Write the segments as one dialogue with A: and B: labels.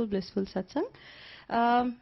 A: wonderful, blissful satsang.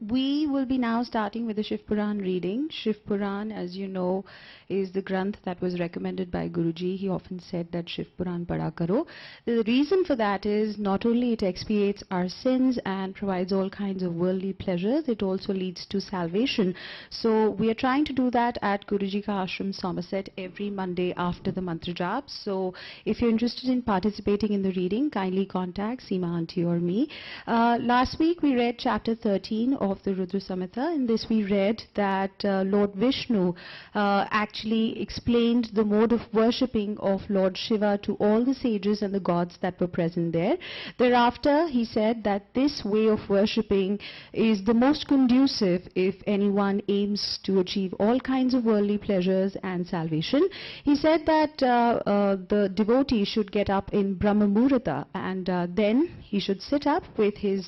A: We will be now starting with the Shivpuran reading. Shivpuran, as you know, is the granth that was recommended by Guruji. He often said that Shivpuran pada karo. The reason for that is not only it expiates our sins and provides all kinds of worldly pleasures, it also leads to salvation. So we are trying to do that at Guruji ka Ashram, Somerset, every Monday after the mantra jap. So if you're interested in participating in the reading, kindly contact Seema Aunty or me. Last week we read chapter 13 of the Rudra Samhita. In this we read that Lord Vishnu actually explained the mode of worshipping of Lord Shiva to all the sages and the gods that were present there. Thereafter he said that this way of worshipping is the most conducive if anyone aims to achieve all kinds of worldly pleasures and salvation. He said that the devotee should get up in Brahma Muhurta and then he should sit up with his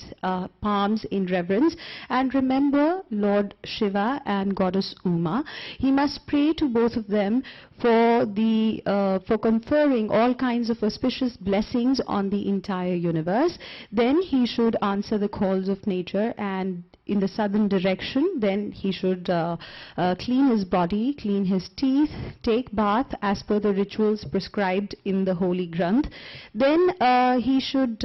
A: palms in reverence and remember Lord Shiva and Goddess Uma. He must pray to both of them for conferring all kinds of auspicious blessings on the entire universe. Then he should answer the calls of nature, and in the southern direction, then he should clean his body, clean his teeth, take bath as per the rituals prescribed in the holy granth. Then he should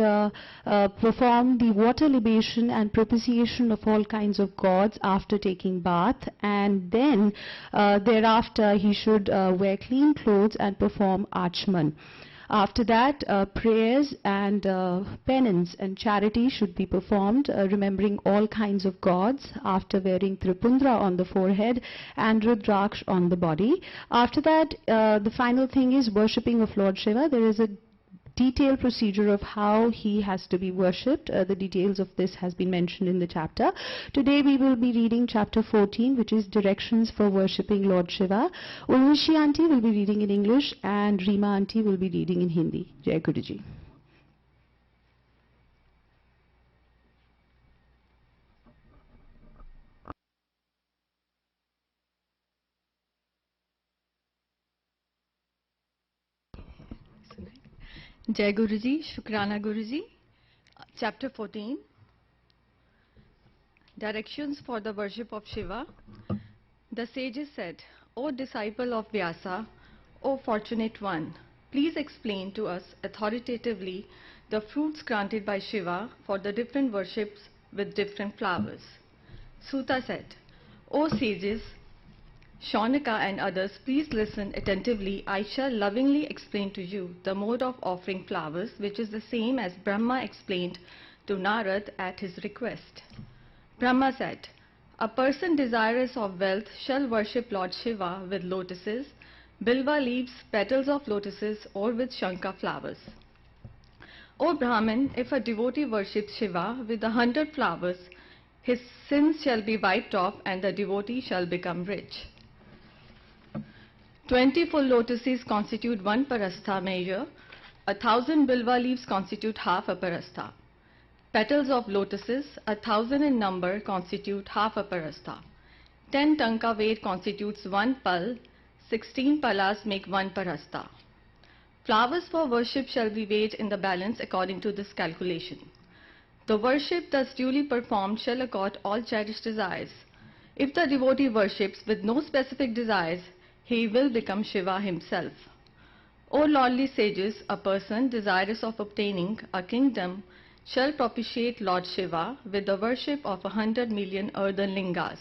A: perform the water libation and propitiation of all kinds of gods after taking bath, and then thereafter he should wear clean clothes and perform achman. After that, prayers and penance and charity should be performed, remembering all kinds of gods after wearing Tripundra on the forehead and Rudraksh on the body. After that, the final thing is worshipping of Lord Shiva. There is a detailed procedure of how he has to be worshipped. The details of this has been mentioned in the chapter. Today we will be reading chapter 14, which is directions for worshipping Lord Shiva. Urvashi Aunty will be reading in English and Reema Aunty will be reading in Hindi. Jai Guruji.
B: Jai Guruji, Shukrana Guruji. Chapter 14. Directions for the worship of Shiva. The sages said, O disciple of Vyasa, O fortunate one, please explain to us authoritatively the fruits granted by Shiva for the different worships with different flowers. Suta said, O sages, Shaunaka and others, please listen attentively. I shall lovingly explain to you the mode of offering flowers, which is the same as Brahma explained to Narad at his request. Brahma said, a person desirous of wealth shall worship Lord Shiva with lotuses, bilva leaves, petals of lotuses, or with shanka flowers. O Brahmin, if a devotee worships Shiva with 100 flowers, his sins shall be wiped off and the devotee shall become rich. 20 full lotuses constitute 1 parastha measure. 1,000 bilva leaves constitute half a parastha. Petals of lotuses, 1,000 in number, constitute half a parastha. 10 tanka weight constitutes 1 pal. 16 palas make 1 parastha. Flowers for worship shall be weighed in the balance according to this calculation. The worship thus duly performed shall accord all cherished desires. If the devotee worships with no specific desires, he will become Shiva himself. O lordly sages, a person desirous of obtaining a kingdom shall propitiate Lord Shiva with the worship of 100 million earthen lingas.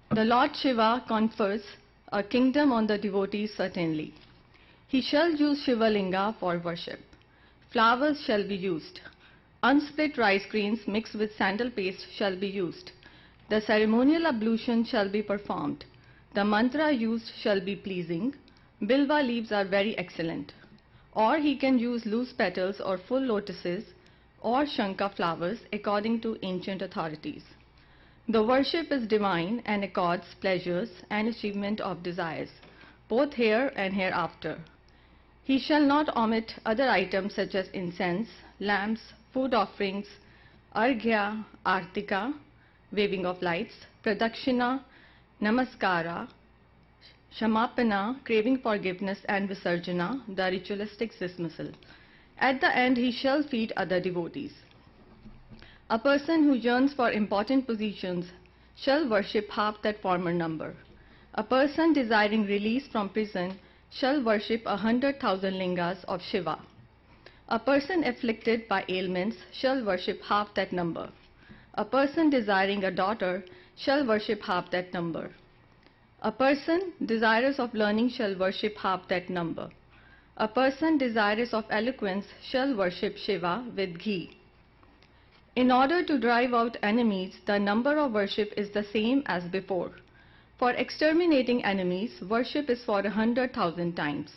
B: The Lord Shiva confers a kingdom on the devotees certainly. He shall use Shiva Linga for worship. Flowers shall be used. Unsplit rice grains mixed with sandal paste shall be used. The ceremonial ablution shall be performed. The mantra used shall be pleasing. Bilva leaves are very excellent. Or he can use loose petals or full lotuses or shanka flowers according to ancient authorities. The worship is divine and accords pleasures and achievement of desires, both here and hereafter. He shall not omit other items such as incense, lamps, food offerings, arghya, artika, waving of lights, pradakshina, namaskara, shamapana, craving forgiveness, and visarjana, the ritualistic dismissal. At the end, he shall feed other devotees. A person who yearns for important positions shall worship half that former number. A person desiring release from prison shall worship 100,000 lingas of Shiva. A person afflicted by ailments shall worship half that number. A person desiring a daughter shall worship half that number. A person desirous of learning shall worship half that number. A person desirous of eloquence shall worship Shiva with ghee. In order to drive out enemies, the number of worship is the same as before. For exterminating enemies, worship is for 100,000 times,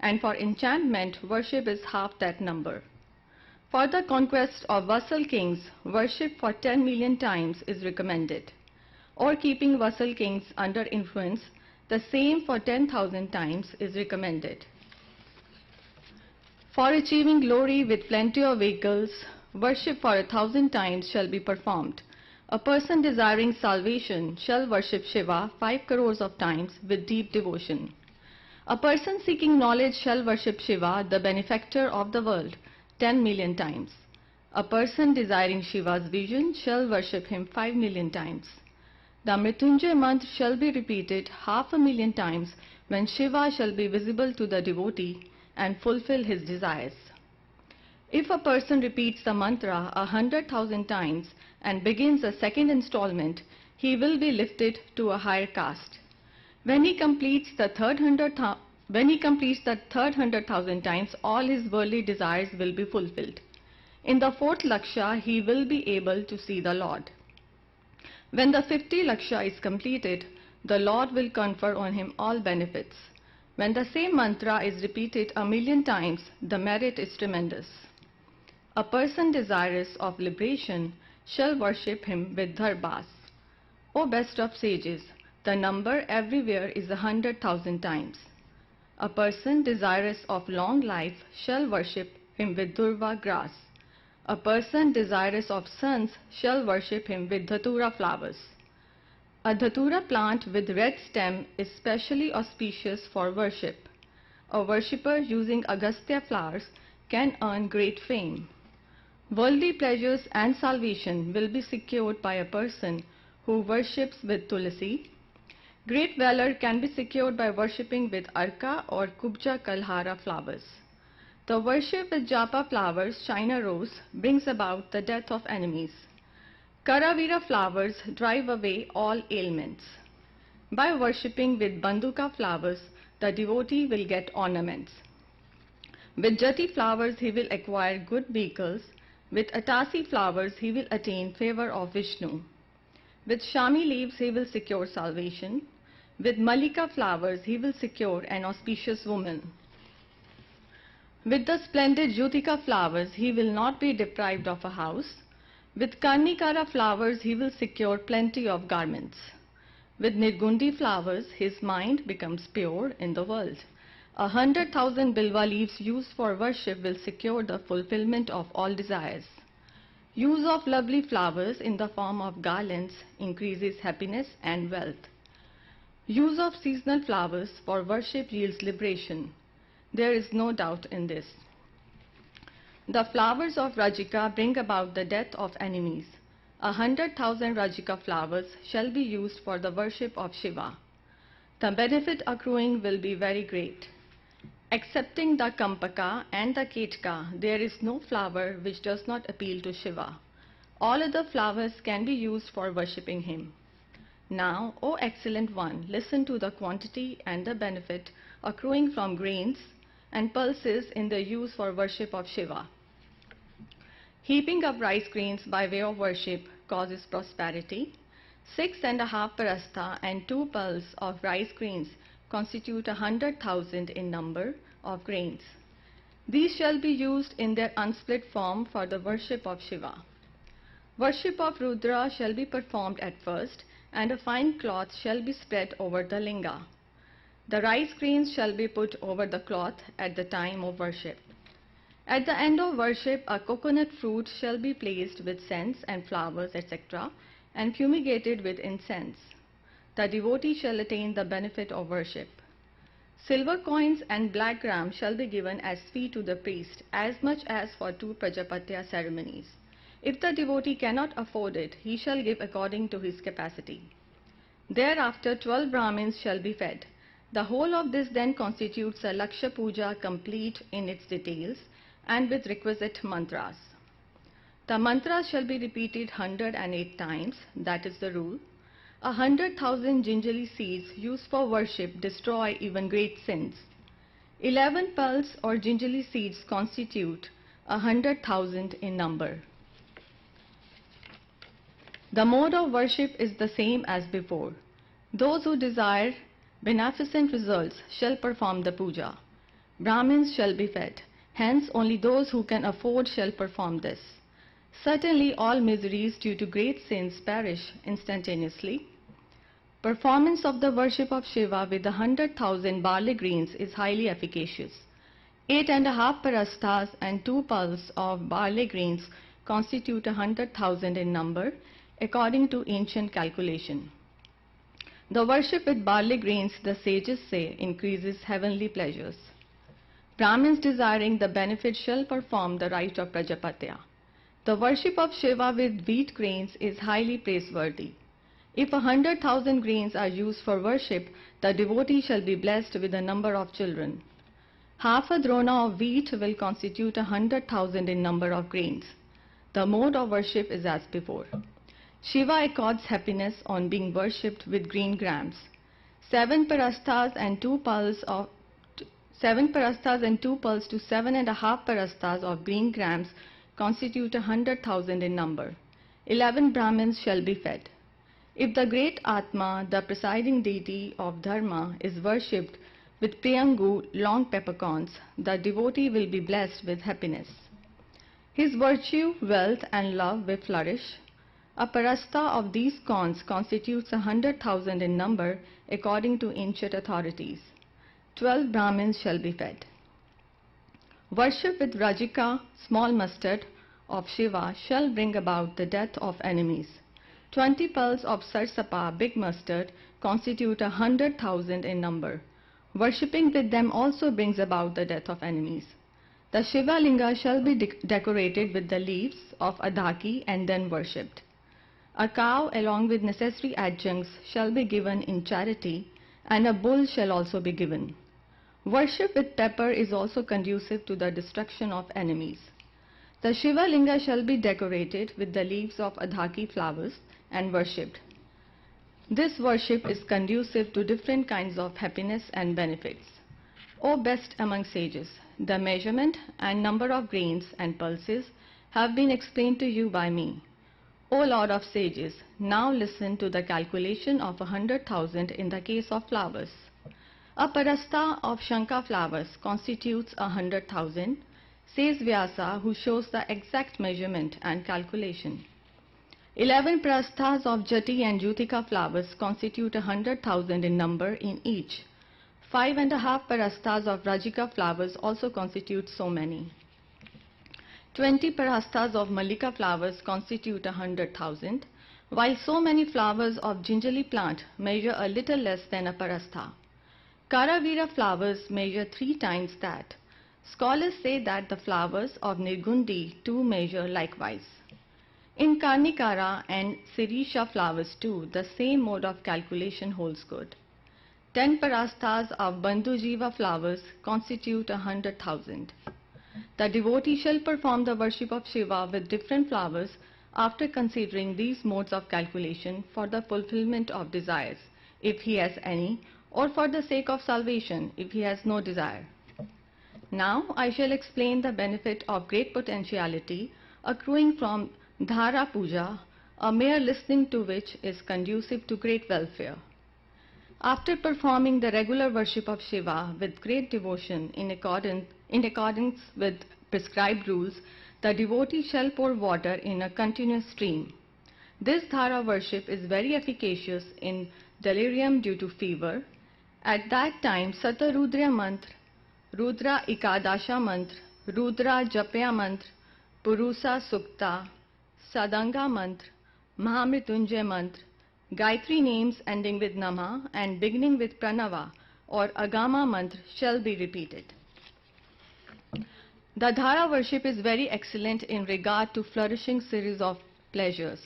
B: and for enchantment, worship is half that number. For the conquest of vassal kings, worship for 10 million times is recommended, or keeping vassal kings under influence, the same for 10,000 times is recommended. For achieving glory with plenty of vehicles, worship for 1,000 times shall be performed. A person desiring salvation shall worship Shiva 5 crores of times with deep devotion. A person seeking knowledge shall worship Shiva, the benefactor of the world, 10 million times. A person desiring Shiva's vision shall worship him 5 million times. The Mrityunjay mantra shall be repeated 500,000 times when Shiva shall be visible to the devotee and fulfill his desires. If a person repeats the mantra 100,000 times and begins a second installment, he will be lifted to a higher caste. When he completes the third 100,000 times, all his worldly desires will be fulfilled. In the fourth laksha, he will be able to see the Lord. When the 50 laksha is completed, the Lord will confer on him all benefits. When the same mantra is repeated 1,000,000 times, the merit is tremendous. A person desirous of liberation shall worship him with dharbas. O best of sages, the number everywhere is 100,000 times. A person desirous of long life shall worship him with durva grass. A person desirous of sons shall worship him with dhatura flowers. A dhatura plant with red stem is specially auspicious for worship. A worshipper using agastya flowers can earn great fame. Worldly pleasures and salvation will be secured by a person who worships with tulasi. Great valor can be secured by worshipping with arka or kubja kalhara flowers. The worship with japa flowers, China rose, brings about the death of enemies. Karavira flowers drive away all ailments. By worshipping with banduka flowers, the devotee will get ornaments. With jati flowers, he will acquire good vehicles. With atasi flowers, he will attain favor of Vishnu. With shami leaves, he will secure salvation. With malika flowers, he will secure an auspicious woman. With the splendid jyotika flowers, he will not be deprived of a house. With karnikara flowers, he will secure plenty of garments. With nirgundi flowers, his mind becomes pure in the world. 100,000 bilva leaves used for worship will secure the fulfillment of all desires. Use of lovely flowers in the form of garlands increases happiness and wealth. Use of seasonal flowers for worship yields liberation. There is no doubt in this. The flowers of Rajika bring about the death of enemies. 100,000 Rajika flowers shall be used for the worship of Shiva. The benefit accruing will be very great. Excepting the Kampaka and the Ketka, there is no flower which does not appeal to Shiva. All other flowers can be used for worshipping him. Now, O excellent one, listen to the quantity and the benefit accruing from grains and pulses in their use for worship of Shiva. Heaping up rice grains by way of worship causes prosperity. 6.5 parastha and 2 pulse of rice grains constitute 100,000 in number of grains. These shall be used in their unsplit form for the worship of Shiva. Worship of Rudra shall be performed at first, and a fine cloth shall be spread over the linga. The rice grains shall be put over the cloth at the time of worship. At the end of worship, a coconut fruit shall be placed with scents and flowers, etc., and fumigated with incense. The devotee shall attain the benefit of worship. Silver coins and black gram shall be given as fee to the priest, as much as for 2 Prajapatya ceremonies. If the devotee cannot afford it, he shall give according to his capacity. Thereafter 12 Brahmins shall be fed. The whole of this then constitutes a Laksha Puja complete in its details and with requisite mantras. The mantras shall be repeated 108 times, that is the rule. 100,000 gingerly seeds used for worship destroy even great sins. 11 pulse or gingerly seeds constitute 100,000 in number. The mode of worship is the same as before. Those who desire beneficent results shall perform the puja. Brahmins shall be fed. Hence, only those who can afford shall perform this. Certainly, all miseries due to great sins perish instantaneously. Performance of the worship of Shiva with 100,000 barley grains is highly efficacious. 8.5 parasthas and 2 pulses of barley grains constitute 100,000 in number, according to ancient calculation. The worship with barley grains, the sages say, increases heavenly pleasures. Brahmins desiring the benefit shall perform the rite of Prajapatya. The worship of Shiva with wheat grains is highly praiseworthy. If 100,000 grains are used for worship, the devotee shall be blessed with a number of children. Half a drona of wheat will constitute 100,000 in number of grains. The mode of worship is as before. Shiva accords happiness on being worshipped with green grams. 7 parasthas and 2 pulses to 7.5 parasthas of green grams constitute 100,000 in number. 11 Brahmins shall be fed. If the great Atma, the presiding deity of Dharma, is worshipped with priyangu, long peppercorns, the devotee will be blessed with happiness. His virtue, wealth and love will flourish. A parastha of these corns constitutes 100,000 in number according to ancient authorities. 12 Brahmins shall be fed. Worship with Rajika, small mustard, of Shiva shall bring about the death of enemies. 20 pulses of sarsapa, big mustard, constitute 100,000 in number. Worshipping with them also brings about the death of enemies. The Shiva Linga shall be decorated with the leaves of adhaki and then worshipped. A cow along with necessary adjuncts shall be given in charity, and a bull shall also be given. Worship with pepper is also conducive to the destruction of enemies. The Shiva Linga shall be decorated with the leaves of adhaki flowers and worshipped. This worship is conducive to different kinds of happiness and benefits. O best among sages, the measurement and number of grains and pulses have been explained to you by me. O Lord of sages, now listen to the calculation of 100,000 in the case of flowers. A parastha of Shanka flowers constitutes 100,000, says Vyasa, who shows the exact measurement and calculation. 11 parasthas of Jati and Jutika flowers constitute 100,000 in number in each. 5.5 parasthas of Rajika flowers also constitute so many. 20 parasthas of Mallika flowers constitute 100,000, while so many flowers of gingerly plant measure a little less than a parastha. Karavira flowers measure 3 times that. Scholars say that the flowers of Nirgundi too measure likewise. In Karnikara and Sirisha flowers too, the same mode of calculation holds good. 10 parasthas of Bandhujiva flowers constitute 100,000. The devotee shall perform the worship of Shiva with different flowers after considering these modes of calculation for the fulfillment of desires, if he has any, or for the sake of salvation, if he has no desire. Now I shall explain the benefit of great potentiality accruing from Dhara Puja, a mere listening to which is conducive to great welfare. After performing the regular worship of Shiva with great devotion in accordance with prescribed rules, the devotee shall pour water in a continuous stream. This Dhara worship is very efficacious in delirium due to fever. At that time, Sata Rudra Mantra, Rudra Ikadasha Mantra, Rudra Japya Mantra, Purusa Sukta, Sadanga Mantra, Mahamrityunjay Mantra, Gayatri names ending with Nama and beginning with Pranava or Agama Mantra shall be repeated. The Dhara worship is very excellent in regard to flourishing series of pleasures.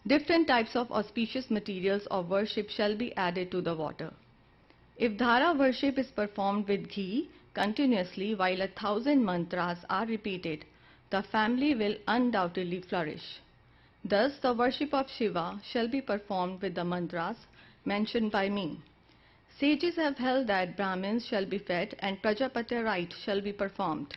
B: Different types of auspicious materials of worship shall be added to the water. If Dhara worship is performed with ghee continuously while 1,000 mantras are repeated, the family will undoubtedly flourish. Thus, the worship of Shiva shall be performed with the mantras mentioned by me. Sages have held that Brahmins shall be fed and Prajapati rite shall be performed.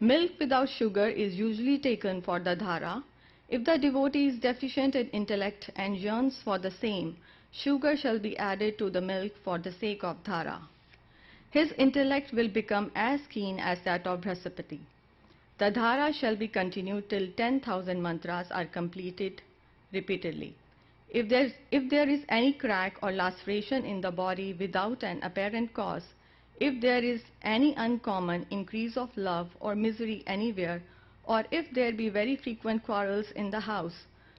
B: Milk without sugar is usually taken for the dhara. If the devotee is deficient in intellect and yearns for the same, sugar shall be added to the milk for the sake of dhara. His intellect will become as keen as that of Brihaspati. The dhara shall be continued till 10,000 mantras are completed repeatedly. If there is any crack or laceration in the body without an apparent cause, if there is any uncommon increase of love or misery anywhere, or if there be very frequent quarrels in the house,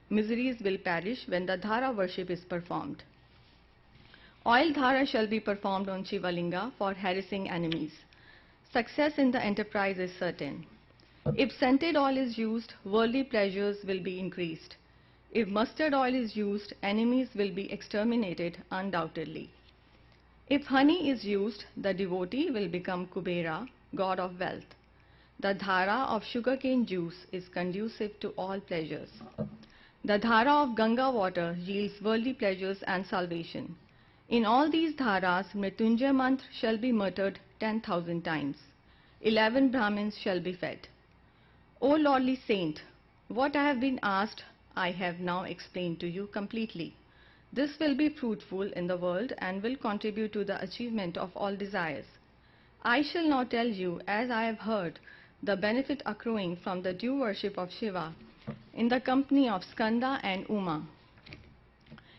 B: miseries will perish when the dhara worship is performed. Oil dhara shall be performed on Shivalinga for harassing enemies. Success in the enterprise is certain. If scented oil is used, worldly pleasures will be increased. If mustard oil is used, enemies will be exterminated undoubtedly. If honey is used, the devotee will become Kubera, god of wealth. The dhara of sugarcane juice is conducive to all pleasures. The dhara of Ganga water yields worldly pleasures and salvation. In all these dharas, Mrityunjay mantra shall be muttered 10,000 times. 11 Brahmins shall be fed. O lordly saint, what I have been asked, I have now explained to you completely. This will be fruitful in the world and will contribute to the achievement of all desires. I shall now tell you, as I have heard, the benefit accruing from the due worship of Shiva in the company of Skanda and Uma.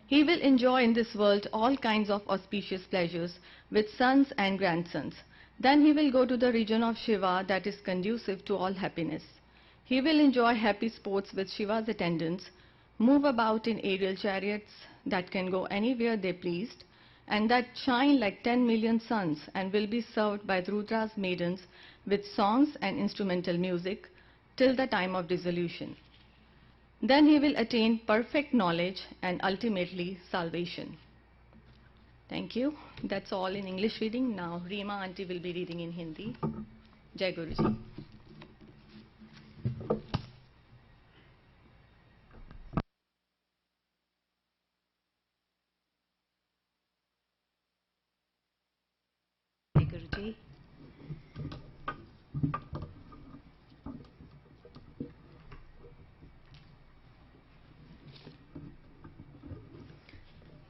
B: He will enjoy in this world all kinds of auspicious pleasures with sons and grandsons. Then he will go to the region of Shiva that is conducive to all happiness. He will enjoy happy sports with Shiva's attendants, move about in aerial chariots that can go anywhere they pleased, and that shine like 10 million suns, and will be served by Rudra's maidens with songs and instrumental music till the time of dissolution. Then he will attain perfect knowledge and ultimately salvation. Thank you. That's all in English reading. Now Reema Aunty will be reading in Hindi. Jai Guruji.
A: Jai Guruji.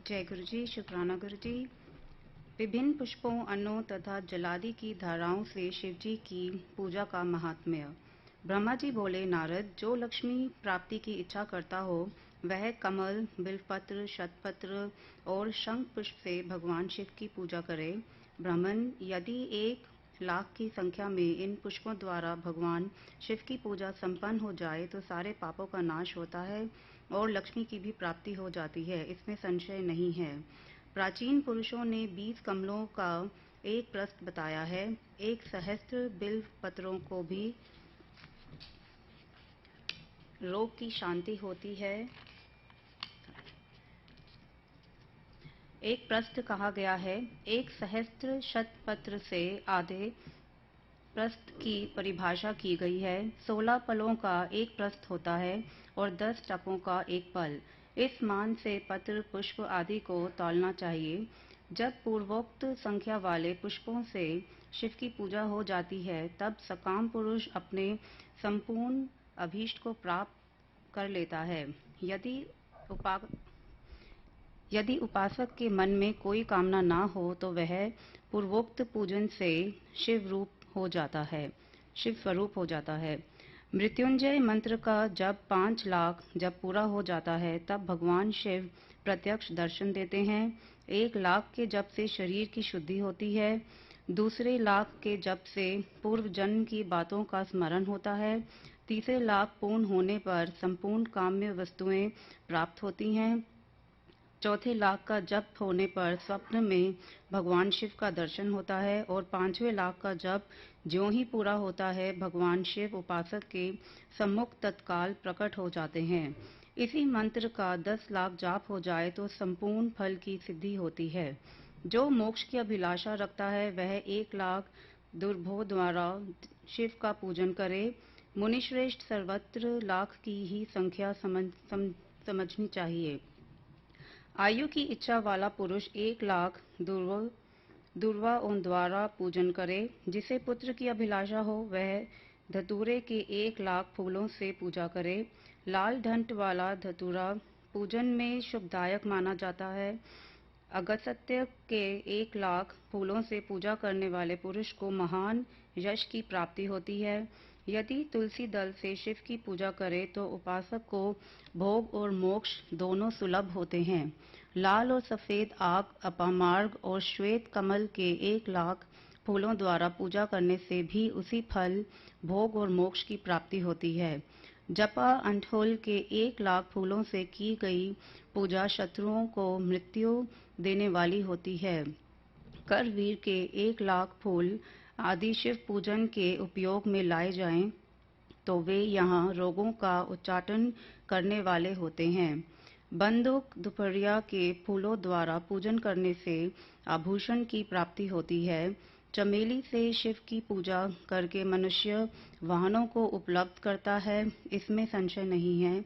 A: जय गुरुजी, शुक्राना गुरुजी। विभिन्न पुष्पों, अन्नों तथा जलादि की धाराओं से शिवजी की पूजा का महात्म्य। ब्रह्मा जी बोले, नारद, जो लक्ष्मी प्राप्ति की इच्छा करता हो वह कमल, बिल्वपत्र, शतपत्र और शंख पुष्प से भगवान शिव की पूजा करे। ब्राह्मण, यदि 1,00,000 की संख्या में इन पुष्पों द्वारा भगवान शिव की पूजा संपन्न हो जाए तो सारे पापों का नाश होता है और लक्ष्मी की भी प्राप्ति हो जाती है, इसमें संशय नहीं है। प्राचीन पुरुषों ने 20 कमलों का एक प्रस्थ बताया है। 1 सहस्त्र बिल्व पत्रों को भी रोग की शांति होती है। एक प्रस्थ कहा गया है। 1 सहस्त्र शतपत्र से आधे प्रस्थ की परिभाषा की गई है। 16 पलों का एक प्रस्थ होता है और 10 टकों का एक पल। इस मान से पत्र, पुष्प आदि को तौलना चाहिए। जब पूर्वोक्त संख्या वाले पुष्पों से शिव की पूजा हो जाती है, तब सकाम पुरुष अपने संपूर्ण अभीष्ट को प्राप्त कर लेता है। यदि उपासक के मन में कोई कामना ना हो तो वह पूर्वोक्त पूजन से शिव स्वरूप हो जाता है। मृत्युंजय मंत्र का जब 5,00,000 जब पूरा हो जाता है, तब भगवान शिव प्रत्यक्ष दर्शन देते हैं। 1,00,000 के जप से शरीर की शुद्धि होती है। दूसरे लाख के जप से पूर्व जन्म की बातों का स्मरण होता है। तीसरे लाख पूर्ण होने पर संपूर्ण काम्य वस्तुएं प्राप्त होती हैं।
C: चौथे लाख का जप होने पर स्वप्न में भगवान शिव का दर्शन होता है और पांचवें लाख का जप ज्यों ही पूरा होता है भगवान शिव उपासक के सम्मुख तत्काल प्रकट हो जाते हैं। इसी मंत्र का 10 लाख जाप हो जाए तो संपूर्ण फल की सिद्धि होती है। जो मोक्ष की अभिलाषा रखता है वह 1 लाख दुर्भों द्वारा शिव का पूजन करे। मुनिश्रेष्ठ सर्वत्र लाख की ही संख्या समझनी चाहिए। आयु की इच्छा वाला पुरुष 1 लाख दुर्वाओं द्वारा पूजन करे। जिसे पुत्र की अभिलाषा हो वह धतूरे के 1 लाख फूलों से पूजा करे। लाल डंठ वाला धतूरा पूजन में शुभदायक माना जाता है। अगस्त्य के 1 लाख फूलों से पूजा करने वाले पुरुष को महान यश की प्राप्ति होती है। यदि तुलसी दल से शिव की पूजा करे तो उपासक को भोग और मोक्ष दोनों सुलभ होते हैं। लाल और सफेद आग, अपामार्ग और श्वेत कमल के 1 लाख फूलों द्वारा पूजा करने से भी उसी फल, भोग और मोक्ष की प्राप्ति होती है। जपा अंठोल के 1 लाख फूलों से की गई पूजा शत्रुओं को मृत्यु देने वाली होती है। करवीर के 1 लाख फूल आदि शिव पूजन के उपयोग में लाए जाएं तो वे यहाँ रोगों का उच्चाटन करने वाले होते हैं। बंदूक दुपहिया के फूलों द्वारा पूजन करने से आभूषण की प्राप्ति होती है। चमेली से शिव की पूजा करके मनुष्य वाहनों को उपलब्ध करता है, इसमें संशय नहीं है।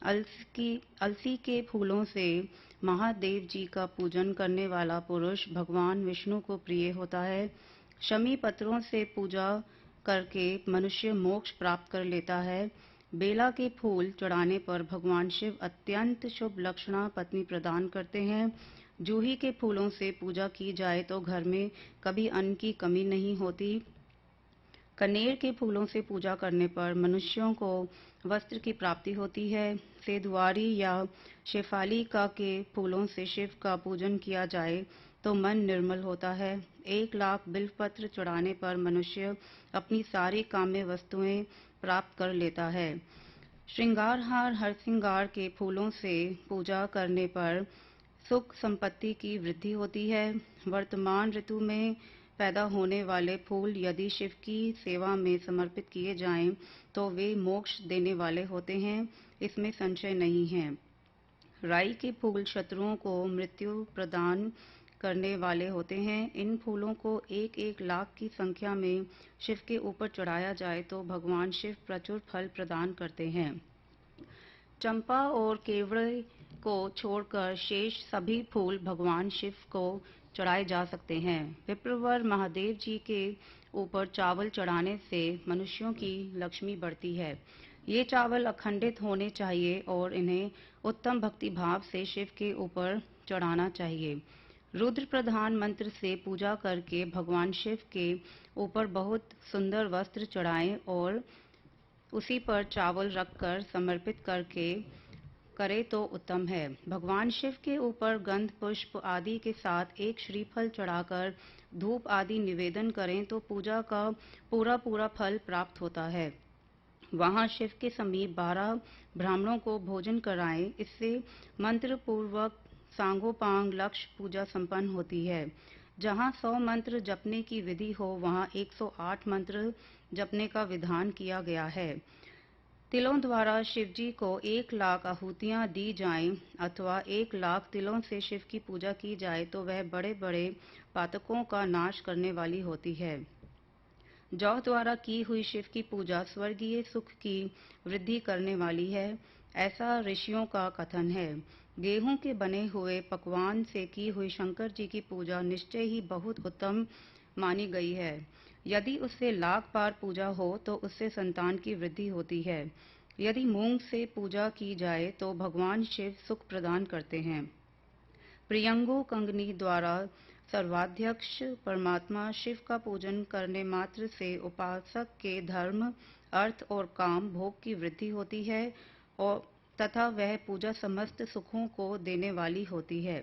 C: अलसी के फूलों से महादेव जी का पूजन करने वाला पुरुष भगवान विष्णु को प्रिय होता है। शमी पत्रों से पूजा करके मनुष्य मोक्ष प्राप्त कर लेता है। बेला के फूल चढ़ाने पर भगवान शिव अत्यंत शुभ लक्षणा पत्नी प्रदान करते हैं। जूही के फूलों से पूजा की जाए तो घर में कभी अन्न की कमी नहीं होती। कनेर के फूलों से पूजा करने पर मनुष्यों को वस्त्र की प्राप्ति होती है। सेदुआरी या शेफालिका के फूलों से शिव का पूजन किया जाए तो मन निर्मल होता है। 1 लाख बिल्वपत्र चढ़ाने पर मनुष्य अपनी सारी काम्य वस्तुएं प्राप्त कर लेता है। श्रृंगारहार हरसिंगार के फूलों से पूजा करने पर सुख संपत्ति की वृद्धि होती है। वर्तमान ऋतु में पैदा होने वाले फूल यदि शिव की सेवा में समर्पित किए जाएं तो वे मोक्ष देने वाले होते हैं, इसमें संशय नहीं है। राई के फूल शत्रुओं को मृत्यु प्रदान करने वाले होते हैं। इन फूलों को 1-1 लाख की संख्या में शिव के ऊपर चढ़ाया जाए तो भगवान शिव प्रचुर फल प्रदान करते हैं। चंपा और केवड़े को छोड़कर शेष सभी फूल भगवान शिव को चढ़ाए जा सकते हैं। विप्रवर महादेव जी के ऊपर चावल चढ़ाने से मनुष्यों की लक्ष्मी बढ़ती है। ये चावल अखंडित होने चाहिए और इन्हें उत्तम भक्ति भाव से शिव के ऊपर चढ़ाना चाहिए। रुद्र प्रधान मंत्र से पूजा करके भगवान शिव के ऊपर बहुत सुंदर वस्त्र चढ़ाएं और उसी पर चावल रखकर समर्पित करे तो उत्तम है। भगवान शिव के ऊपर गंध पुष्प आदि के साथ एक श्रीफल चढ़ाकर धूप आदि निवेदन करें तो पूजा का पूरा फल प्राप्त होता है। वहां शिव के समीप 12 ब्राह्मणों को भोजन कराएं। इससे मंत्र पूर्वक सांगोपांग लक्ष्य पूजा संपन्न होती है। जहां 100 मंत्र जपने की विधि हो वहां 108 मंत्र जपने का विधान किया गया है। तिलों द्वारा शिवजी को 1 लाख आहुतियां दी जाएं अथवा 1 लाख तिलों से शिव की पूजा की जाए तो वह बड़े बड़े पातकों का नाश करने वाली होती है। जौ द्वारा की हुई शिव की पूजा स्वर्गीय सुख की वृद्धि करने वाली है, ऐसा ऋषियों का कथन है। गेहूं के बने हुए पकवान से की हुई शंकर जी की पूजा निश्चय ही बहुत उत्तम मानी गई है। यदि उससे लाख बार पूजा हो तो उससे संतान की वृद्धि होती है। यदि मूंग से पूजा की जाए तो भगवान शिव सुख प्रदान करते हैं। प्रियंगु कंगनी द्वारा सर्वाध्यक्ष परमात्मा शिव का पूजन करने मात्र से उपासक के धर्म, अर्थ और काम भोग की वृद्धि होती है और तथा वह पूजा समस्त सुखों को देने वाली होती है।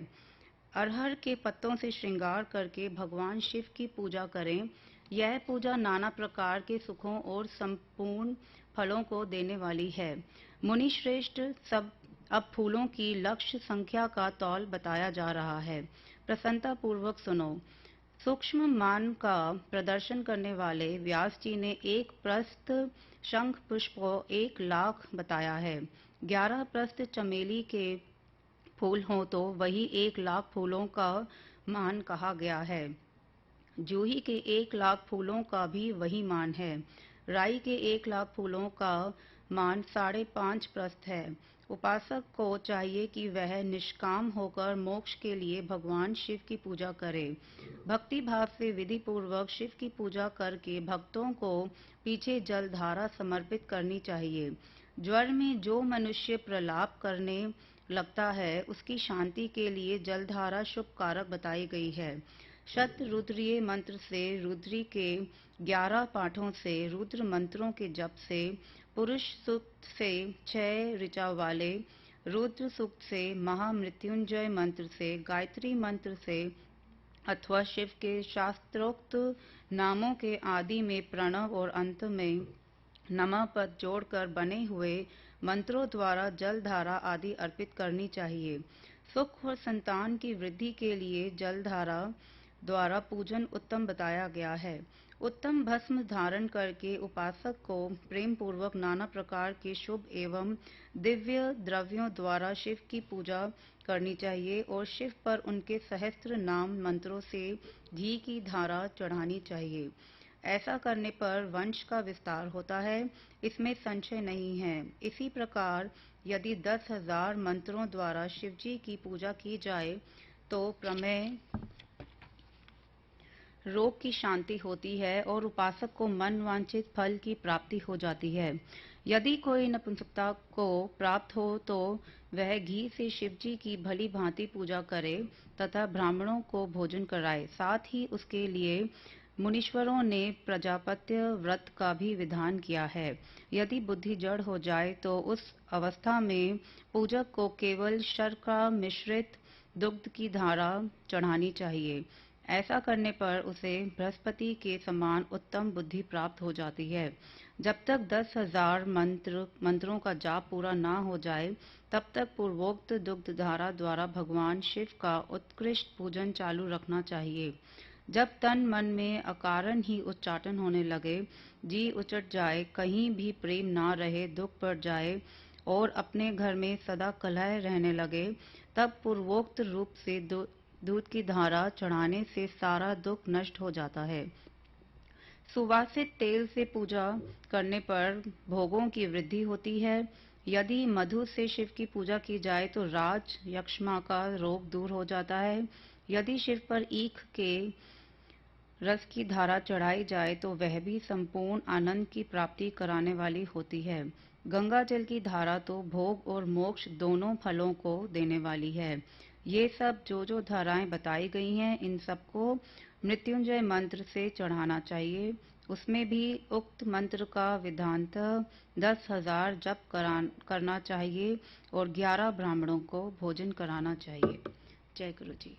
C: अरहर के पत्तों से श्रृंगार करके भगवान शिव की पूजा करें। यह पूजा नाना प्रकार के सुखों और संपूर्ण फलों को देने वाली है। मुनि श्रेष्ठ सब अब फूलों की लक्ष्य संख्या का तौल बताया जा रहा है। प्रसन्नता पूर्वक सुनो। सूक्ष्म मान का प्रदर्शन करने वाले व्यास जी ने एक प्रस्थ शंख पुष्प को 1 लाख बताया है। 11 प्रस्थ चमेली के फूल हों तो वही 1 लाख फूलों का मान कहा गया है। जूही के 1 लाख फूलों का भी वही मान है। राई के 1 लाख फूलों का मान 5.5 प्रस्थ है। उपासक को चाहिए कि वह निष्काम होकर मोक्ष के लिए भगवान शिव की पूजा करे। भक्ति भाव से विधि पूर्वक शिव की पूजा करके भक्तों को पीछे जलधारा समर्पित करनी चाहिए। ज्वर में जो मनुष्य प्रलाप करने लगता है उसकी शांति के लिए जलधारा शुभ कारक बताई गई है। शत रुद्रीय मंत्र से, रुद्री के 11 पाठों से, रुद्र मंत्रों के जप से, पुरुष सूक्त से 6 ऋचा वाले रुद्र सूक्त से, महामृत्युंजय मंत्र से, गायत्री मंत्र से अथवा शिव के शास्त्रोक्त नामों के आदि में प्रणव और अंत में नमः पद जोड़कर बने हुए मंत्रों द्वारा जलधारा आदि अर्पित करनी चाहिए। सुख और संतान की वृद्धि के लिए जलधारा द्वारा पूजन उत्तम बताया गया है। उत्तम भस्म धारण करके उपासक को प्रेम पूर्वक नाना प्रकार के शुभ एवं दिव्य द्रव्यों द्वारा शिव की पूजा करनी चाहिए और शिव पर उनके सहस्त्र नाम मंत्रों से घी की धारा चढ़ानी चाहिए। ऐसा करने पर वंश का विस्तार होता है, इसमें संशय नहीं है। इसी प्रकार यदि 10,000 मंत्रों द्वारा शिवजी की पूजा की जाए तो प्रमेय रोग की शांति होती है और उपासक को मन वांछित फल की प्राप्ति हो जाती है। यदि कोई नपुंसकता को प्राप्त हो तो वह घी से शिवजी की भली भांति पूजा करे तथा ब्राह्मणों को भोजन कराए। साथ ही उसके लिए मुनीश्वरों ने प्रजापत्य व्रत का भी विधान किया है। यदि बुद्धि जड़ हो जाए तो उस अवस्था में पूजक को केवल शर्करा मिश्रित दुग्ध की धारा चढ़ानी चाहिए। ऐसा करने पर उसे बृहस्पति के समान उत्तम बुद्धि प्राप्त हो जाती है। जब तक 10,000 मंत्रों का जाप पूरा ना हो जाए तब तक पूर्वोक्त दुग्ध धारा द्वारा भगवान शिव का उत्कृष्ट पूजन चालू रखना चाहिए। जब तन मन में अकारण ही उच्चाटन होने लगे, जी उचट जाए, कहीं भी प्रेम ना रहे, दुख बढ़ जाए और अपने घर में सदा कलह रहने लगे, तब पूर्वोक्त रूप से दूध की धारा चढ़ाने से सारा दुख नष्ट हो जाता है। सुवासित तेल से पूजा करने पर भोगों की वृद्धि होती है। यदि मधु से शिव की पूजा की जाए तो राज यक्ष्मा का रोग दूर हो जाता है। यदि शिव पर ईख के रस की धारा चढ़ाई जाए तो वह भी संपूर्ण आनंद की प्राप्ति कराने वाली होती है। गंगा जल की धारा तो भोग और मोक्ष दोनों फलों को देने वाली है। ये सब जो धाराएं बताई गई हैं, इन सबको मृत्युंजय मंत्र से चढ़ाना चाहिए। उसमें भी उक्त मंत्र का विधानतः 10,000 जप करना चाहिए और 11 ब्राह्मणों को भोजन कराना चाहिए। जय गुरु जी।